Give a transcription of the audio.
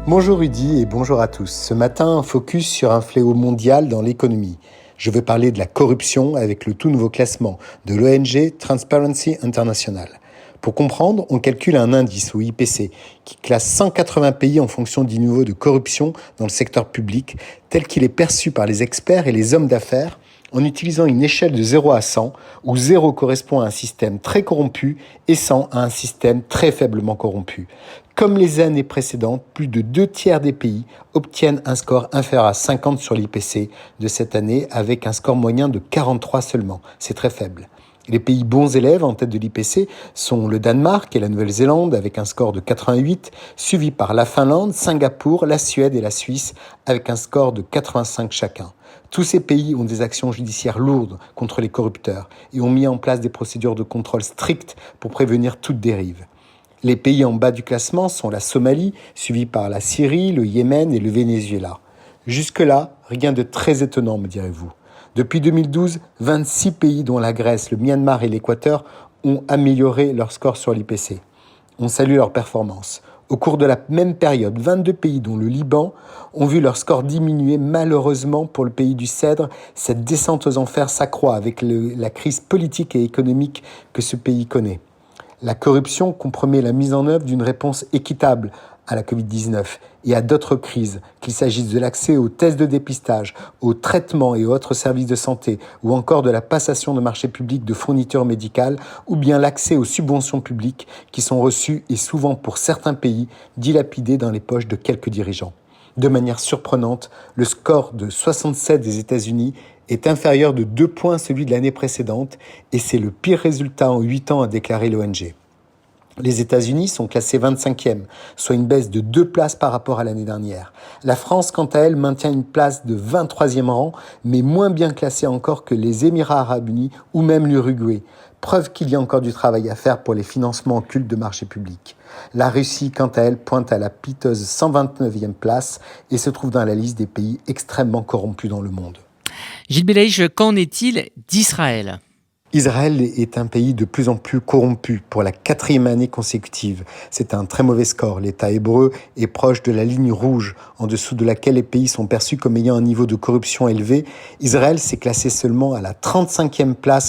Bonjour Rudy et bonjour à tous. Ce matin, focus sur un fléau mondial dans l'économie. Je veux parler de la corruption avec le tout nouveau classement de l'ONG Transparency International. Pour comprendre, on calcule un indice ou IPC qui classe 180 pays en fonction du niveau de corruption dans le secteur public tel qu'il est perçu par les experts et les hommes d'affaires en utilisant une échelle de 0 à 100 où 0 correspond à un système très corrompu et 100 à un système très faiblement corrompu. Comme les années précédentes, plus de 2/3 des pays obtiennent un score inférieur à 50 sur l'IPC de cette année avec un score moyen de 43 seulement. C'est très faible. Les pays bons élèves en tête de l'IPC sont le Danemark et la Nouvelle-Zélande avec un score de 88, suivi par la Finlande, Singapour, la Suède et la Suisse avec un score de 85 chacun. Tous ces pays ont des actions judiciaires lourdes contre les corrupteurs et ont mis en place des procédures de contrôle strictes pour prévenir toute dérive. Les pays en bas du classement sont la Somalie, suivie par la Syrie, le Yémen et le Venezuela. Jusque-là, rien de très étonnant, me direz-vous. Depuis 2012, 26 pays dont la Grèce, le Myanmar et l'Équateur ont amélioré leur score sur l'IPC. On salue leur performance. Au cours de la même période, 22 pays dont le Liban ont vu leur score diminuer. Malheureusement pour le pays du Cèdre, cette descente aux enfers s'accroît avec la crise politique et économique que ce pays connaît. La corruption compromet la mise en œuvre d'une réponse équitable à la Covid-19 et à d'autres crises, qu'il s'agisse de l'accès aux tests de dépistage, aux traitements et autres services de santé, ou encore de la passation de marchés publics de fournitures médicales, ou bien l'accès aux subventions publiques qui sont reçues et souvent pour certains pays dilapidées dans les poches de quelques dirigeants. De manière surprenante, le score de 67 des États-Unis est inférieur de 2 points à celui de l'année précédente et c'est le pire résultat en 8 ans, a déclaré l'ONG. Les États-Unis sont classés 25e, soit une baisse de 2 places par rapport à l'année dernière. La France, quant à elle, maintient une place de 23e rang, mais moins bien classée encore que les Émirats arabes unis ou même l'Uruguay. Preuve qu'il y a encore du travail à faire pour les financements occultes de marchés publics. La Russie, quant à elle, pointe à la piteuse 129e place et se trouve dans la liste des pays extrêmement corrompus dans le monde. Gilles Belaïch, qu'en est-il d'Israël ? Israël est un pays de plus en plus corrompu pour la 4e année consécutive. C'est un très mauvais score. L'État hébreu est proche de la ligne rouge, en dessous de laquelle les pays sont perçus comme ayant un niveau de corruption élevé. Israël s'est classé seulement à la 35e place